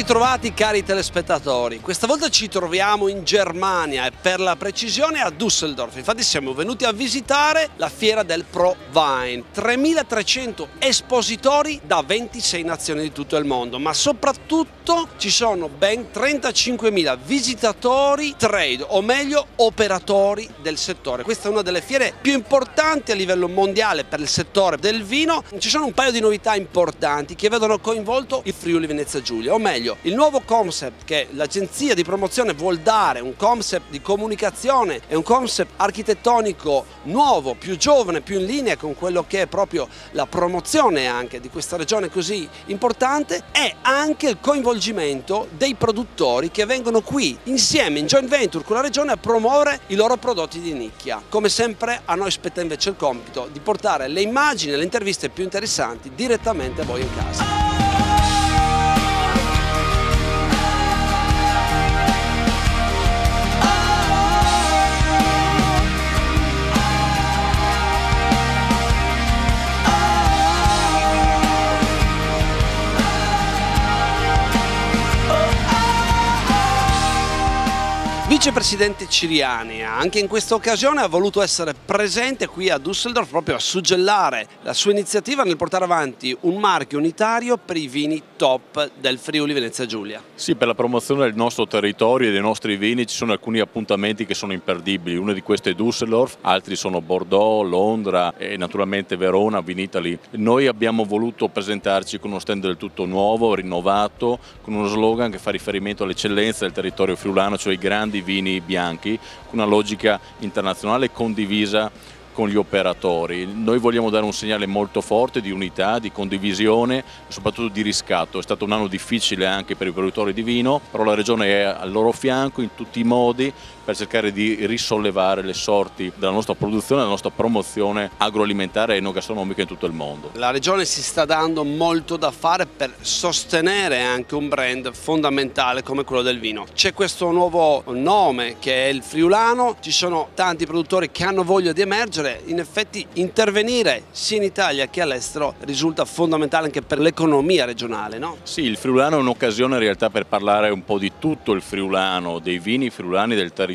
ritrovati cari telespettatori, questa volta ci troviamo in Germania e per la precisione a Düsseldorf. Infatti siamo venuti a visitare la fiera del ProWein, 3300 espositori da 26 nazioni di tutto il mondo, ma soprattutto ci sono ben 35.000 visitatori trade, o meglio operatori del settore. Questa è una delle fiere più importanti a livello mondiale per il settore del vino. Ci sono un paio di novità importanti che vedono coinvolto il Friuli Venezia Giulia, o meglio il nuovo concept che l'agenzia di promozione vuol dare, un concept di comunicazione e un concept architettonico nuovo, più giovane, più in linea con quello che è proprio la promozione anche di questa regione così importante, e anche il coinvolgimento dei produttori che vengono qui insieme in joint venture con la regione a promuovere i loro prodotti di nicchia. Come sempre a noi spetta invece il compito di portare le immagini e le interviste più interessanti direttamente a voi in casa. Vicepresidente Ciriani anche in questa occasione ha voluto essere presente qui a Düsseldorf proprio a suggellare la sua iniziativa nel portare avanti un marchio unitario per i vini top del Friuli Venezia Giulia. Sì, per la promozione del nostro territorio e dei nostri vini ci sono alcuni appuntamenti che sono imperdibili. Uno di questi è Düsseldorf, altri sono Bordeaux, Londra e naturalmente Verona, Vinitaly. Noi abbiamo voluto presentarci con uno stand del tutto nuovo, rinnovato, con uno slogan che fa riferimento all'eccellenza del territorio friulano, cioè i grandi vini bianchi, con una logica internazionale condivisa con gli operatori. Noi vogliamo dare un segnale molto forte di unità, di condivisione e soprattutto di riscatto. È stato un anno difficile anche per i produttori di vino, però la regione è al loro fianco in tutti i modi per cercare di risollevare le sorti della nostra produzione, della nostra promozione agroalimentare e enogastronomica in tutto il mondo. La regione si sta dando molto da fare per sostenere anche un brand fondamentale come quello del vino. C'è questo nuovo nome che è il friulano, ci sono tanti produttori che hanno voglia di emergere. In effetti intervenire sia in Italia che all'estero risulta fondamentale anche per l'economia regionale, no? Sì, il friulano è un'occasione in realtà per parlare un po' di tutto il friulano, dei vini friulani, del territorio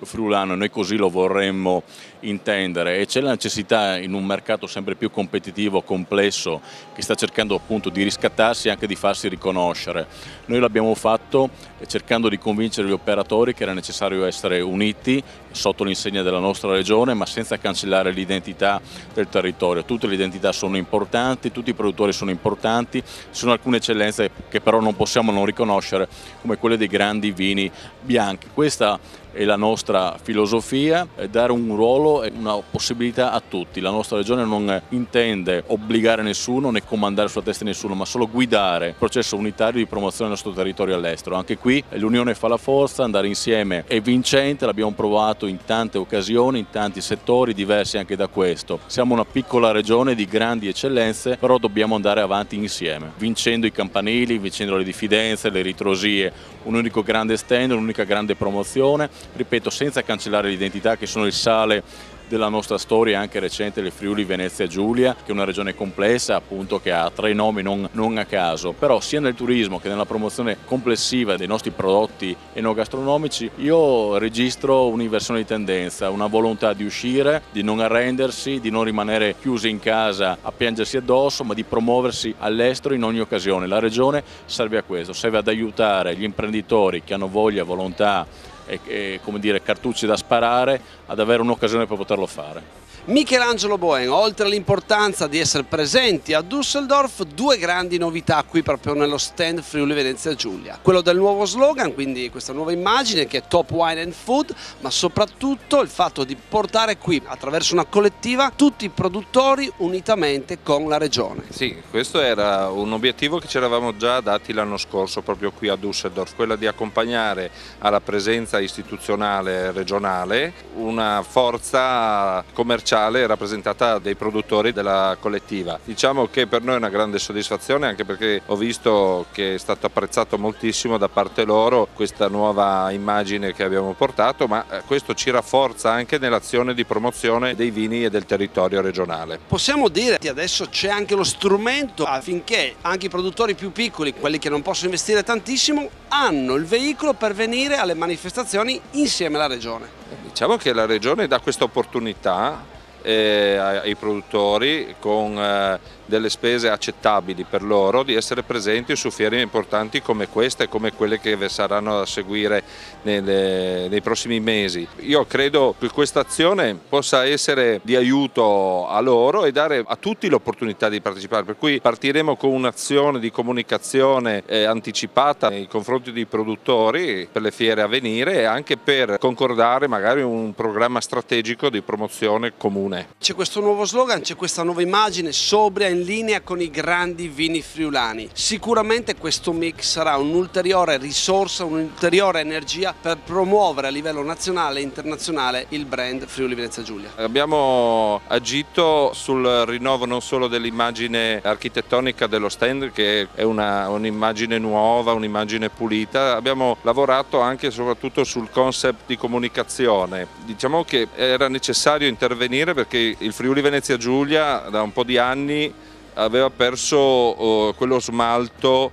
friulano. Noi così lo vorremmo intendere, e c'è la necessità in un mercato sempre più competitivo, complesso, che sta cercando appunto di riscattarsi e anche di farsi riconoscere. Noi l'abbiamo fatto cercando di convincere gli operatori che era necessario essere uniti sotto l'insegna della nostra regione, ma senza cancellare l'identità del territorio. Tutte le identità sono importanti, tutti i produttori sono importanti, ci sono alcune eccellenze che però non possiamo non riconoscere, come quelle dei grandi vini bianchi. Questa è la nostra filosofia, dare un ruolo e una possibilità a tutti. La nostra regione non intende obbligare nessuno né comandare sulla testa di nessuno, ma solo guidare il processo unitario di promozione del nostro territorio all'estero. Anche qui l'unione fa la forza, andare insieme è vincente, l'abbiamo provato in tante occasioni, in tanti settori diversi anche da questo. Siamo una piccola regione di grandi eccellenze, però dobbiamo andare avanti insieme, vincendo i campanili, vincendo le diffidenze, le ritrosie, un unico grande stand, un'unica grande promozione, ripeto, senza cancellare l'identità che sono il sale della nostra storia anche recente del Friuli Venezia Giulia, che è una regione complessa appunto che ha 3 nomi non a caso, però sia nel turismo che nella promozione complessiva dei nostri prodotti enogastronomici io registro un'inversione di tendenza, una volontà di uscire, di non arrendersi, di non rimanere chiusi in casa a piangersi addosso, ma di promuoversi all'estero in ogni occasione. La regione serve a questo, serve ad aiutare gli imprenditori che hanno voglia, volontà e come dire, cartucci da sparare ad avere un'occasione per poterlo fare. Michelangelo Boen, oltre all'importanza di essere presenti a Düsseldorf, 2 grandi novità qui proprio nello stand Friuli Venezia Giulia. Quello del nuovo slogan, quindi questa nuova immagine che è Top Wine and Food, ma soprattutto il fatto di portare qui attraverso una collettiva tutti i produttori unitamente con la regione. Sì, questo era un obiettivo che ci eravamo già dati l'anno scorso proprio qui a Düsseldorf, quello di accompagnare alla presenza istituzionale regionale una forza commerciale speciale rappresentata dai produttori della collettiva. Diciamo che per noi è una grande soddisfazione, anche perché ho visto che è stato apprezzato moltissimo da parte loro questa nuova immagine che abbiamo portato, ma questo ci rafforza anche nell'azione di promozione dei vini e del territorio regionale. Possiamo dire che adesso c'è anche lo strumento affinché anche i produttori più piccoli, quelli che non possono investire tantissimo, hanno il veicolo per venire alle manifestazioni insieme alla Regione. Diciamo che la Regione dà questa opportunità ai produttori con delle spese accettabili per loro di essere presenti su fiere importanti come questa e come quelle che saranno a seguire nei prossimi mesi. Io credo che questa azione possa essere di aiuto a loro e dare a tutti l'opportunità di partecipare, per cui partiremo con un'azione di comunicazione anticipata nei confronti dei produttori per le fiere a venire e anche per concordare magari un programma strategico di promozione comune. C'è questo nuovo slogan, c'è questa nuova immagine sobria in linea con i grandi vini friulani. Sicuramente questo mix sarà un'ulteriore risorsa, un'ulteriore energia per promuovere a livello nazionale e internazionale il brand Friuli Venezia Giulia. Abbiamo agito sul rinnovo non solo dell'immagine architettonica dello stand, che è un'immagine nuova, un'immagine pulita, abbiamo lavorato anche e soprattutto sul concept di comunicazione. Diciamo che era necessario intervenire perché il Friuli Venezia Giulia da un po' di anni aveva perso quello smalto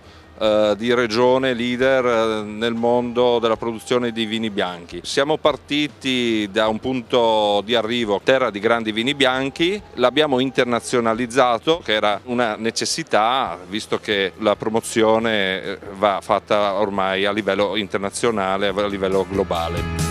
di regione leader nel mondo della produzione di vini bianchi. Siamo partiti da un punto di arrivo, terra di grandi vini bianchi, l'abbiamo internazionalizzato, che era una necessità visto che la promozione va fatta ormai a livello internazionale, a livello globale.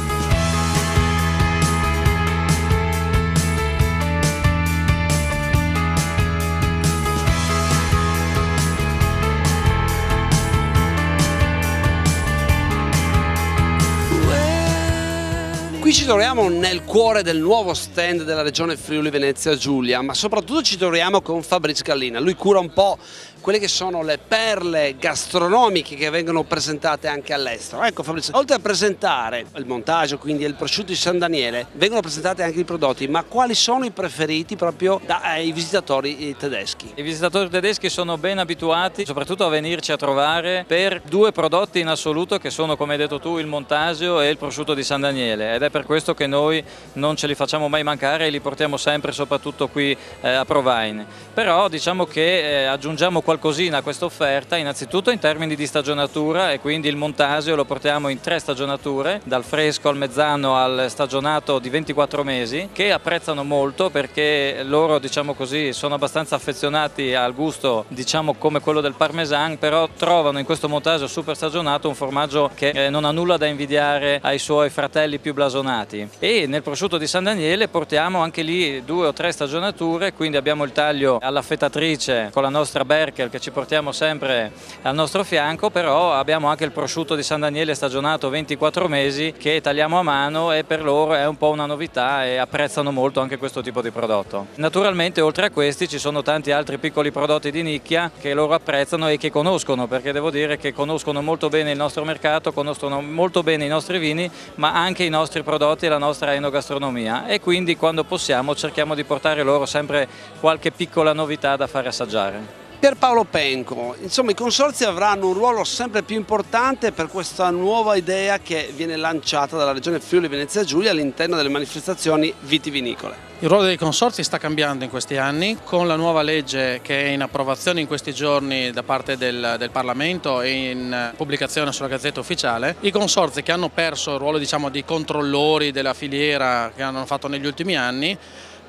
Qui ci troviamo nel cuore del nuovo stand della regione Friuli Venezia Giulia, ma soprattutto ci troviamo con Fabrizio Gallina. Lui cura un po' quelle che sono le perle gastronomiche che vengono presentate anche all'estero. Ecco Fabrizio, oltre a presentare il montaggio, quindi il prosciutto di San Daniele, vengono presentati anche i prodotti, ma quali sono i preferiti proprio dai visitatori tedeschi? I visitatori tedeschi sono ben abituati soprattutto a venirci a trovare per due prodotti in assoluto che sono, come hai detto tu, il montasio e il prosciutto di San Daniele, ed è per questo che noi non ce li facciamo mai mancare e li portiamo sempre soprattutto qui a Provine. Però diciamo che aggiungiamo qualcosina a questa offerta, innanzitutto in termini di stagionatura, e quindi il montasio lo portiamo in 3 stagionature, dal fresco al mezzano al stagionato di 24 mesi, che apprezzano molto perché loro, diciamo così, sono abbastanza affezionati al gusto, diciamo come quello del parmesan, però trovano in questo montasio super stagionato un formaggio che non ha nulla da invidiare ai suoi fratelli più blasonati. E nel prosciutto di San Daniele portiamo anche lì 2 o 3 stagionature, quindi abbiamo il taglio alla fettatrice con la nostra Berkel che ci portiamo sempre al nostro fianco, però abbiamo anche il prosciutto di San Daniele stagionato 24 mesi che tagliamo a mano, e per loro è un po' una novità e apprezzano molto anche questo tipo di prodotto. Naturalmente oltre a questi ci sono tanti altri piccoli prodotti di nicchia che loro apprezzano e che conoscono, perché devo dire che conoscono molto bene il nostro mercato, conoscono molto bene i nostri vini, ma anche i nostri prodotti e la nostra enogastronomia, e quindi quando possiamo cerchiamo di portare loro sempre qualche piccola novità da fare assaggiare. Pierpaolo Penco, insomma i consorzi avranno un ruolo sempre più importante per questa nuova idea che viene lanciata dalla regione Friuli Venezia Giulia all'interno delle manifestazioni vitivinicole. Il ruolo dei consorzi sta cambiando in questi anni, con la nuova legge che è in approvazione in questi giorni da parte del Parlamento e in pubblicazione sulla Gazzetta Ufficiale. I consorzi che hanno perso il ruolo, diciamo, di controllori della filiera che hanno fatto negli ultimi anni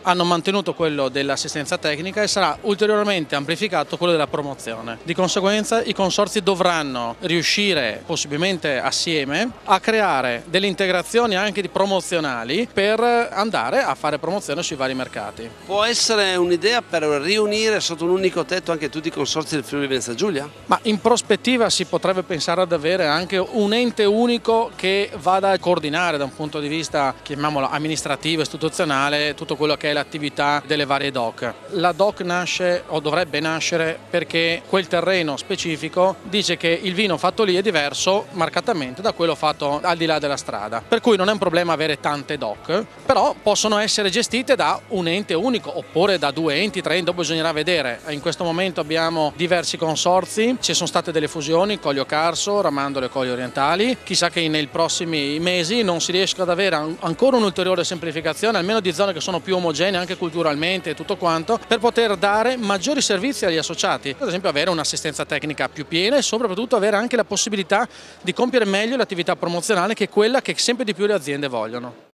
hanno mantenuto quello dell'assistenza tecnica e sarà ulteriormente amplificato quello della promozione. Di conseguenza i consorzi dovranno riuscire, possibilmente assieme, a creare delle integrazioni anche promozionali per andare a fare promozione sui vari mercati. Può essere un'idea per riunire sotto un unico tetto anche tutti i consorzi del Friuli Venezia Giulia? Ma in prospettiva si potrebbe pensare ad avere anche un ente unico che vada a coordinare da un punto di vista, chiamiamolo amministrativo, istituzionale, tutto quello che è l'attività delle varie DOC. La DOC nasce o dovrebbe nascere perché quel terreno specifico dice che il vino fatto lì è diverso marcatamente da quello fatto al di là della strada. Per cui non è un problema avere tante DOC, però possono essere gestite da un ente unico oppure da 2 enti, 3 enti, dopo bisognerà vedere. In questo momento abbiamo diversi consorzi, ci sono state delle fusioni, Collio Carso, Ramandolo e Colli Orientali. Chissà che nei prossimi mesi non si riesca ad avere ancora un'ulteriore semplificazione, almeno di zone che sono più omogenee anche culturalmente e tutto quanto, per poter dare maggiori servizi agli associati. Ad esempio avere un'assistenza tecnica più piena e soprattutto avere anche la possibilità di compiere meglio l'attività promozionale, che è quella che sempre di più le aziende vogliono.